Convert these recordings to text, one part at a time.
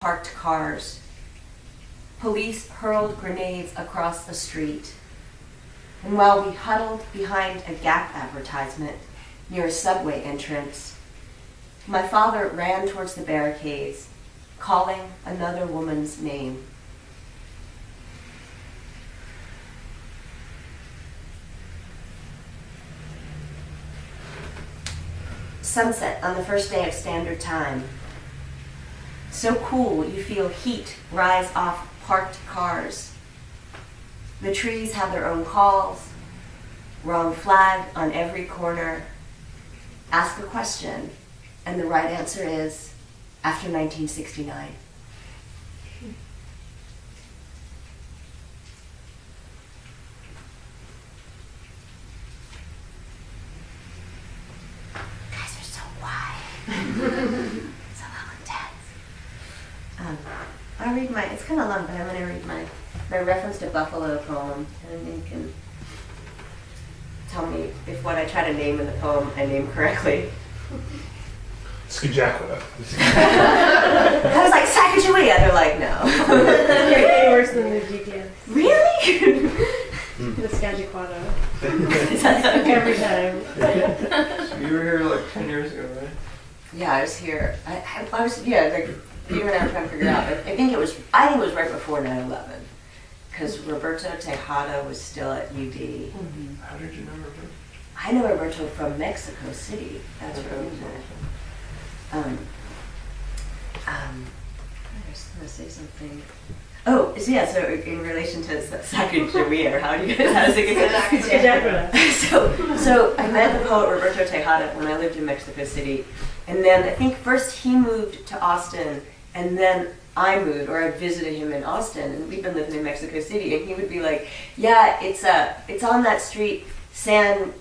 parked cars. Police hurled grenades across the street. And while we huddled behind a Gap advertisement near a subway entrance, my father ran towards the barricades, calling another woman's name. Sunset on the first day of Standard Time. So cool you feel heat rise off parked cars. The trees have their own calls. Wrong flag on every corner. Ask a question, and the right answer is after 1969. Guys are so quiet. It's a little intense. I'll read it's kind of long, but I'm going to read my reference to Buffalo poem, and you can tell me if what I try to name in the poem I name correctly. Skajaqua. I was like, Sacagawea. They're like, no. You're getting worse than the GPS. Really? The Skajaqua. Every time. So you were here like 10 years ago, right? Yeah, I was here. I was, like, you and I were trying to figure out. I think it was right before 9/11. Because Roberto Tejada was still at UD. Mm-hmm. How did you know Roberto? I know Roberto from Mexico City. That's where he was at. I was going to say something. Oh, so yeah, so in relation to Sacagawea, how does it get So I met the poet Roberto Tejada when I lived in Mexico City. And then I think first he moved to Austin, and then I moved, or I visited him in Austin, and we've been living in Mexico City, and he would be like, yeah, it's on that street, San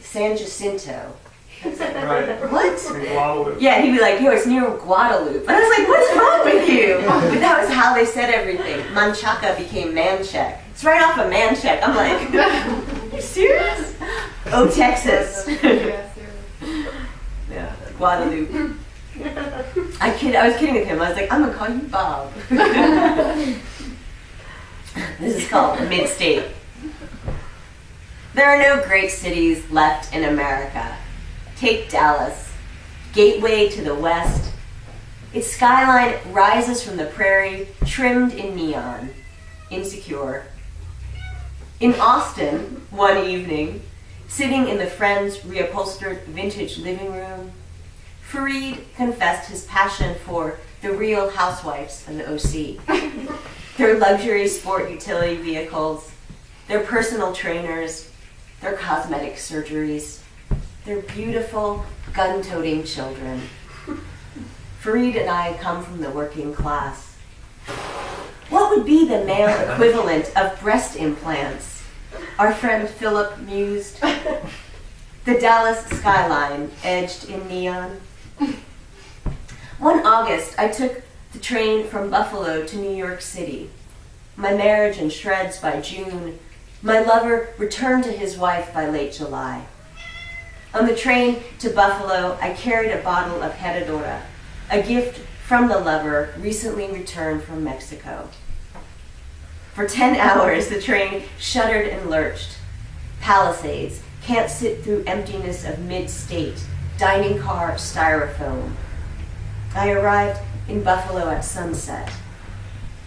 Jacinto. Right. What? In Guadalupe. Yeah, he'd be like, yo, it's near Guadalupe. And I was like, what's wrong with you? But that was how they said everything. Manchaca became Mancheck. It's right off of Mancheck. I'm like, are you serious? Oh, Texas. Yeah, Guadalupe. I was kidding with him. I was like, I'm going to call you Bob. This is called Mid-State. There are no great cities left in America. Take Dallas, gateway to the west. Its skyline rises from the prairie, trimmed in neon. Insecure. In Austin, one evening, sitting in the Friends reupholstered vintage living room, Fareed confessed his passion for the Real Housewives of the OC. Their luxury sport utility vehicles, their personal trainers, their cosmetic surgeries, their beautiful, gun-toting children. Fareed and I come from the working class. What would be the male equivalent of breast implants? Our friend Philip mused. The Dallas skyline edged in neon. One August, I took the train from Buffalo to New York City. My marriage in shreds by June. My lover returned to his wife by late July. On the train to Buffalo, I carried a bottle of Herradura, a gift from the lover recently returned from Mexico. For 10 hours, the train shuddered and lurched. Palisades, can't sit through emptiness of mid-state, dining car styrofoam. I arrived in Buffalo at sunset.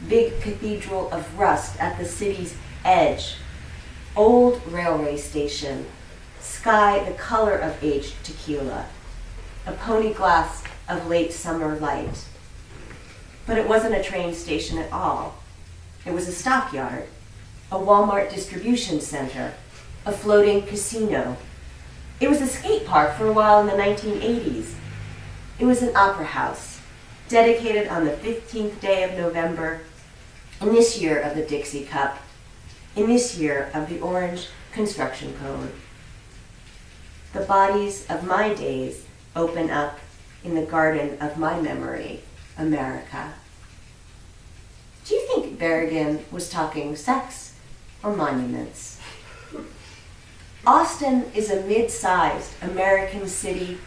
Big cathedral of rust at the city's edge. Old railway station. Sky the color of aged tequila. A pony glass of late summer light. But it wasn't a train station at all. It was a stockyard, a Walmart distribution center, a floating casino. It was a skate park for a while in the 1980s. It was an opera house, dedicated on the 15th day of November, in this year of the Dixie Cup, in this year of the orange construction code. The bodies of my days open up in the garden of my memory, America. Do you think Berrigan was talking sex or monuments? Austin is a mid-sized American city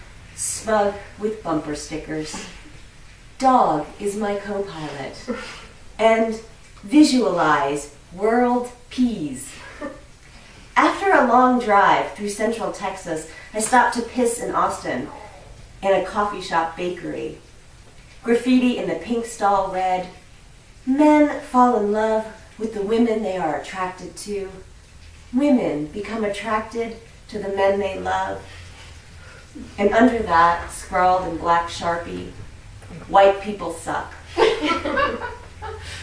smug with bumper stickers. Dog is my co-pilot. And visualize world peas. After a long drive through central Texas, I stopped to piss in Austin in a coffee shop bakery. Graffiti in the pink stall read, "Men fall in love with the women they are attracted to. Women become attracted to the men they love." And under that, scrawled in black Sharpie, "White people suck."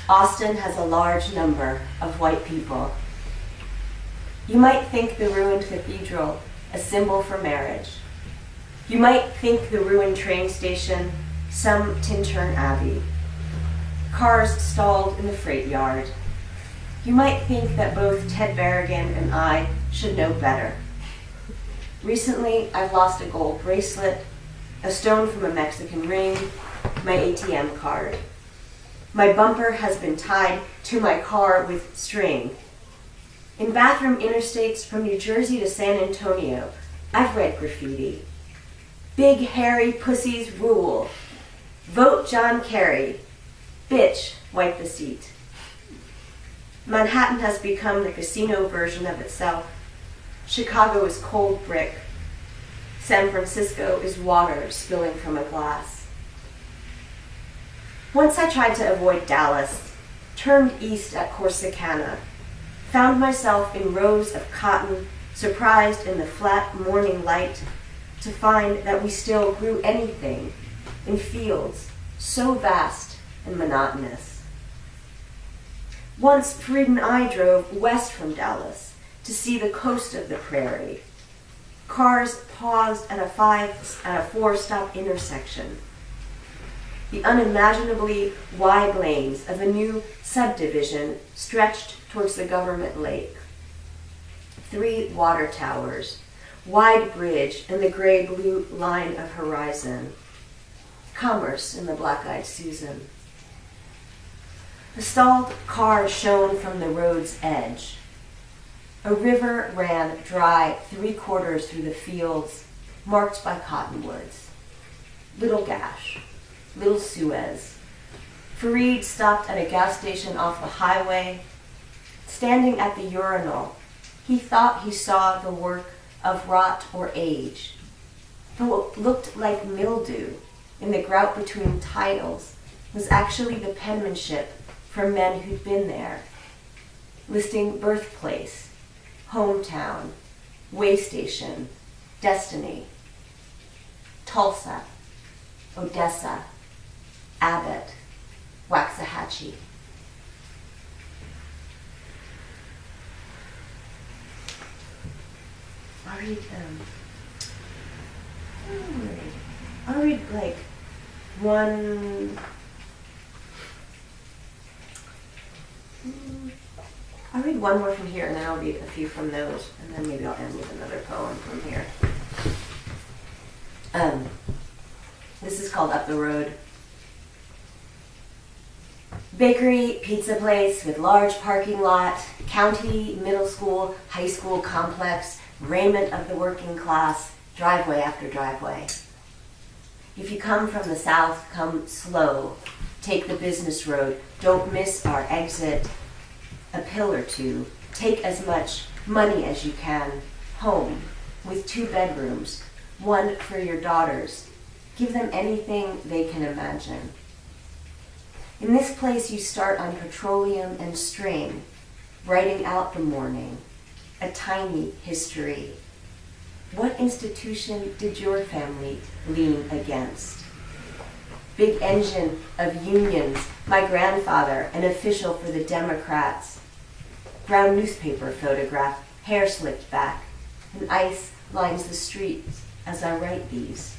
Austin has a large number of white people. You might think the ruined cathedral a symbol for marriage. You might think the ruined train station some Tintern Abbey. Cars stalled in the freight yard. You might think that both Ted Berrigan and I should know better. Recently, I've lost a gold bracelet, a stone from a Mexican ring, my ATM card. My bumper has been tied to my car with string. In bathroom interstates from New Jersey to San Antonio, I've read graffiti. Big hairy pussies rule. Vote John Kerry. Bitch, wipe the seat. Manhattan has become the casino version of itself. Chicago is cold brick. San Francisco is water spilling from a glass. Once I tried to avoid Dallas, turned east at Corsicana, found myself in rows of cotton, surprised in the flat morning light to find that we still grew anything in fields so vast and monotonous. Once Fred and I drove west from Dallas to see the coast of the prairie. Cars paused at a four-stop intersection. The unimaginably wide lanes of a new subdivision stretched towards the government lake. 3 water towers, wide bridge and the gray-blue line of horizon. Commerce in the black-eyed Susan. A stalled car shone from the road's edge. A river ran dry 3/4 through the fields, marked by cottonwoods. Little Gash, Little Suez. Fareed stopped at a gas station off the highway. Standing at the urinal, he thought he saw the work of rot or age. But what looked like mildew in the grout between titles was actually the penmanship from men who'd been there, listing birthplace, hometown, way station, destiny. Tulsa, Odessa, Abbott, Waxahachie. I'll read like one. I'll read one more from here, and then I'll read a few from those, and then maybe I'll end with another poem from here. This is called Up the Road. Bakery, pizza place with large parking lot, county, middle school, high school complex, raiment of the working class, driveway after driveway. If you come from the south, come slow. Take the business road. Don't miss our exit. A pill or two. Take as much money as you can. Home with 2 bedrooms, 1 for your daughters. Give them anything they can imagine. In this place you start on petroleum and string, writing out the morning, a tiny history. What institution did your family lean against? Big engine of unions, my grandfather, an official for the Democrats. Brown newspaper photograph, hair slicked back, and ice lines the streets as I write these.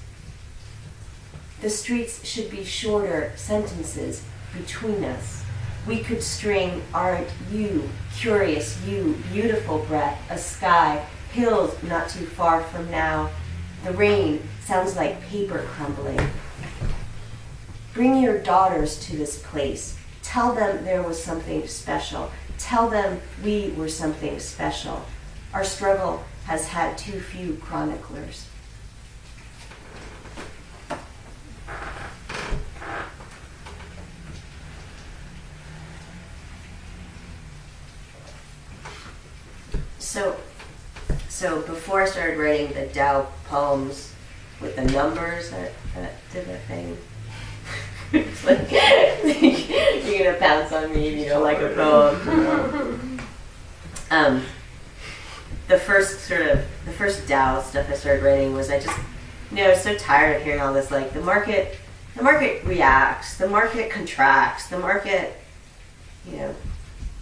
The streets should be shorter sentences between us. We could string, aren't you, curious you, beautiful breath, a sky, hills not too far from now. The rain sounds like paper crumbling. Bring your daughters to this place. Tell them there was something special. Tell them we were something special. Our struggle has had too few chroniclers. So before I started writing the Tao poems with the numbers that did the thing, it's like, you're gonna pounce on me if you don't like a poem. The first Tao stuff I started writing was I was so tired of hearing all this, like the market reacts, the market contracts, the market,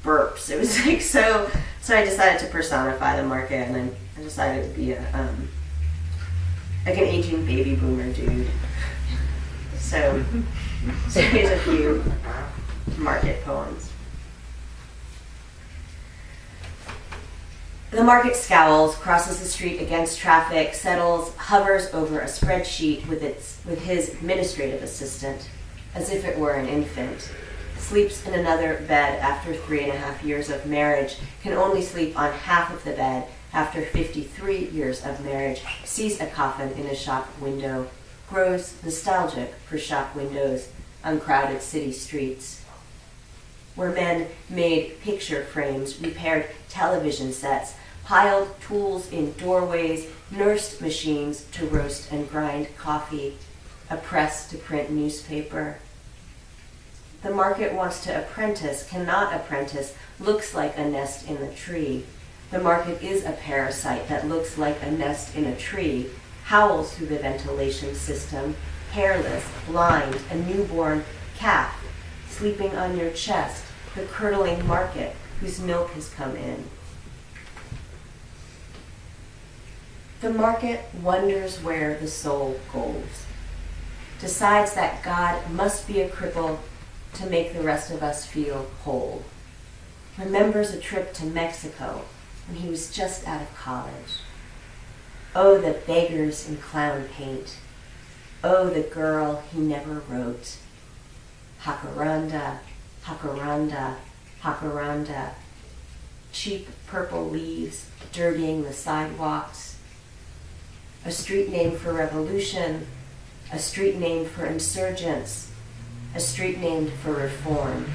burps. It was like so I decided to personify the market, and then I decided it would be like an aging baby boomer dude. So here's a few market poems. The market scowls, crosses the street against traffic, settles, hovers over a spreadsheet with his administrative assistant, as if it were an infant. Sleeps in another bed after 3.5 years of marriage, can only sleep on half of the bed after 53 years of marriage, sees a coffin in a shop window, grows nostalgic for shop windows on crowded city streets, where men made picture frames, repaired television sets, piled tools in doorways, nursed machines to roast and grind coffee, a press to print newspaper. The market wants to apprentice, cannot apprentice, looks like a nest in the tree. The market is a parasite that looks like a nest in a tree, howls through the ventilation system, hairless, blind, a newborn calf, sleeping on your chest, the curdling market whose milk has come in. The market wonders where the soul goes, decides that God must be a cripple to make the rest of us feel whole, remembers a trip to Mexico when he was just out of college. Oh, the beggars in clown paint. Oh, the girl he never wrote. Jacaranda, jacaranda, jacaranda. Cheap purple leaves dirtying the sidewalks. A street name for revolution, a street name for insurgents, a street named for reform.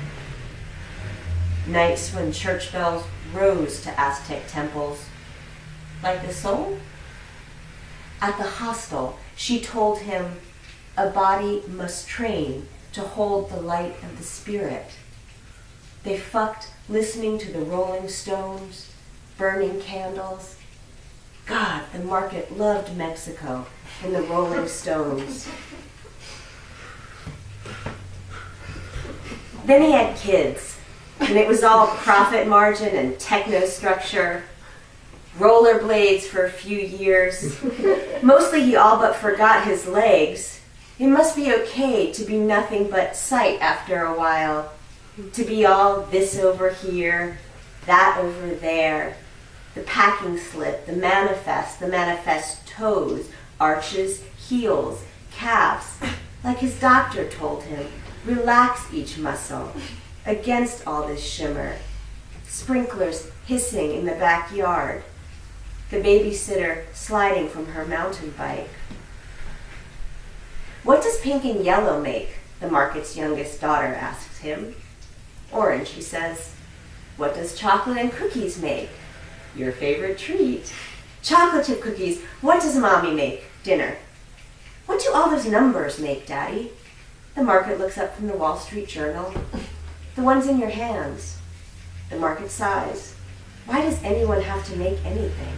Nights when church bells rose to Aztec temples. Like the soul? At the hostel, she told him a body must train to hold the light of the spirit. They fucked listening to the Rolling Stones, burning candles. God, the market loved Mexico and the Rolling Stones. Then he had kids, and it was all profit margin and techno-structure, rollerblades for a few years. Mostly he all but forgot his legs. It must be okay to be nothing but sight after a while, to be all this over here, that over there, the packing slip, the manifest toes, arches, heels, calves, like his doctor told him. Relax each muscle against all this shimmer. Sprinklers hissing in the backyard. The babysitter sliding from her mountain bike. What does pink and yellow make? The market's youngest daughter asks him. Orange, he says. What does chocolate and cookies make? Your favorite treat. Chocolate chip cookies. What does mommy make? Dinner. What do all those numbers make, Daddy? The market looks up from the Wall Street Journal. The ones in your hands. The market sighs. Why does anyone have to make anything?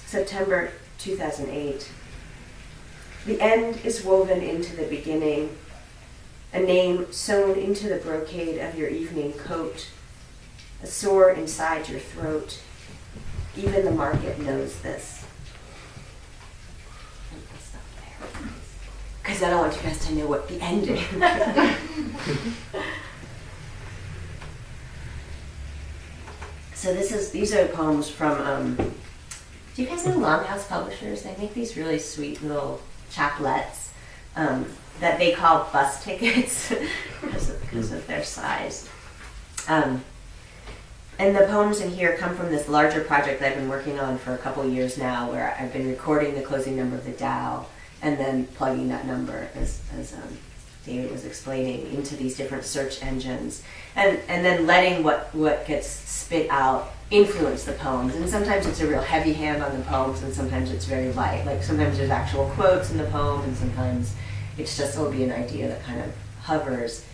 September 2008. The end is woven into the beginning, a name sewn into the brocade of your evening coat, a sore inside your throat. Even the market knows this. Because I don't want you guys to know what the end is. So these are poems from, do you guys know Longhouse Publishers? They make these really sweet little chaplets that they call bus tickets because of their size. And the poems in here come from this larger project that I've been working on for a couple of years now, where I've been recording the closing number of the Tao and then plugging that number as David was explaining, into these different search engines, and then letting what gets spit out influence the poems. And sometimes it's a real heavy hand on the poems, and sometimes it's very light. Like sometimes there's actual quotes in the poem, and sometimes it's just, it'll be an idea that kind of hovers.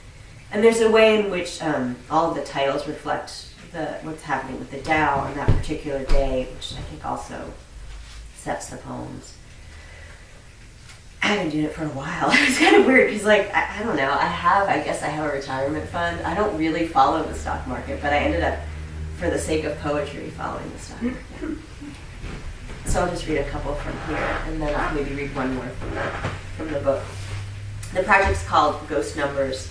And there's a way in which all of the titles reflect what's happening with the Tao on that particular day, which I think also sets the poems. I've been doing it for a while. It's kind of weird because, like, I don't know, I guess I have a retirement fund. I don't really follow the stock market, but I ended up, for the sake of poetry, following the stock market. So I'll just read a couple from here, and then I'll maybe read one more from the book. The project's called Ghost Numbers.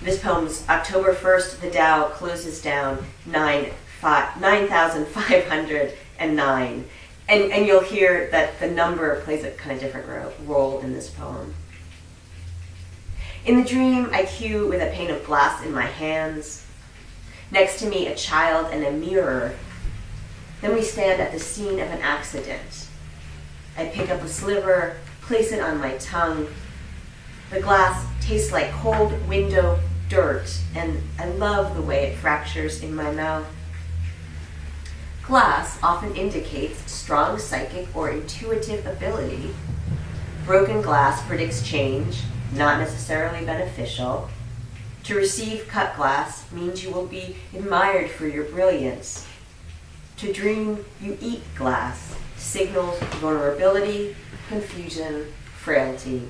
This poem's October 1st, the Tao closes down 9,509. And you'll hear that the number plays a kind of different role in this poem. In the dream, I cue with a pane of glass in my hands. Next to me, a child and a mirror. Then we stand at the scene of an accident. I pick up a sliver, place it on my tongue. The glass tastes like cold window dirt, and I love the way it fractures in my mouth. Glass often indicates strong psychic or intuitive ability. Broken glass predicts change, not necessarily beneficial. To receive cut glass means you will be admired for your brilliance. To dream you eat glass signals vulnerability, confusion, frailty.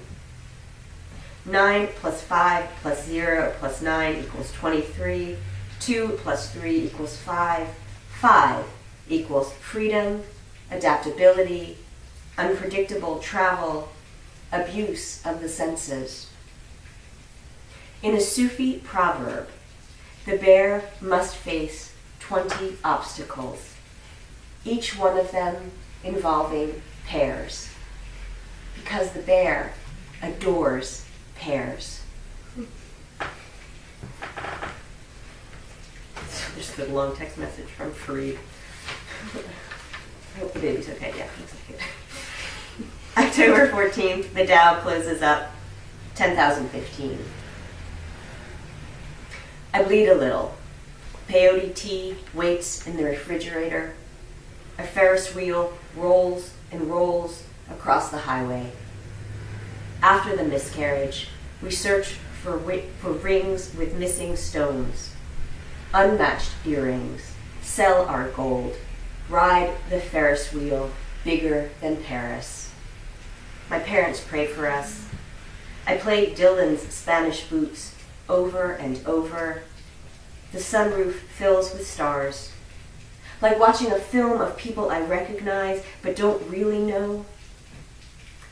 9 plus 5 plus 0 plus 9 equals 23. 2 plus 3 equals 5. 5 equals freedom, adaptability, unpredictable travel, abuse of the senses. In a Sufi proverb, the bear must face 20 obstacles, each one of them involving pears, because the bear adores pears. So there's the long text message from Fareed. I hope the baby's okay. Yeah, looks like it. October 14th, the Tao closes up 10,015. I bleed a little. Peyote tea waits in the refrigerator. A Ferris wheel rolls and rolls across the highway. After the miscarriage, we search for rings with missing stones. Unmatched earrings. Sell our gold. Ride the Ferris wheel bigger than Paris. My parents pray for us. I play Dylan's Spanish Boots over and over. The sunroof fills with stars. Like watching a film of people I recognize but don't really know.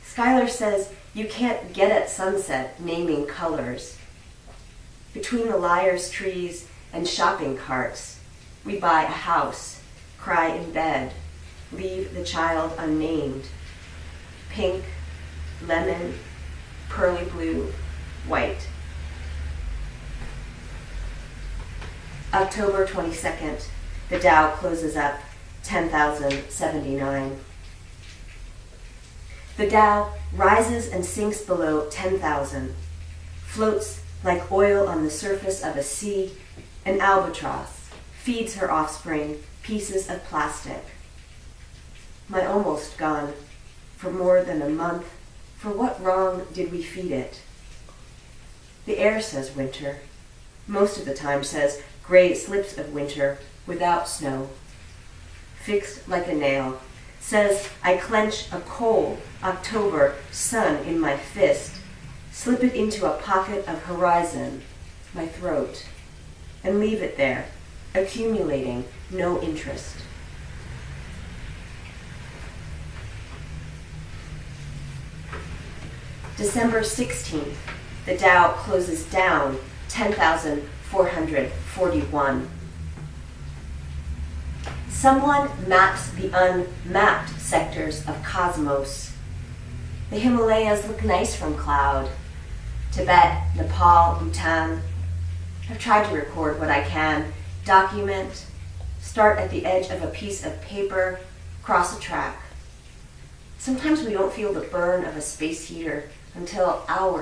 Skylar says you can't get at sunset naming colors. Between the liar's trees and shopping carts, we buy a house, cry in bed, leave the child unnamed. Pink, lemon, pearly blue, white. October 22nd, the Tao closes up 10,079. The Tao rises and sinks below 10,000, floats like oil on the surface of a sea. An albatross feeds her offspring pieces of plastic. My almost gone for more than a month. For what wrong did we feed it? The air says winter. Most of the time says gray slips of winter without snow. Fixed like a nail. Says I clench a cold October sun in my fist, slip it into a pocket of horizon, my throat, and leave it there, accumulating no interest. December 16th, the Tao closes down 10,441. Someone maps the unmapped sectors of cosmos. The Himalayas look nice from cloud. Tibet, Nepal, Bhutan. I've tried to record what I can, document, start at the edge of a piece of paper, cross a track. Sometimes we don't feel the burn of a space heater until hours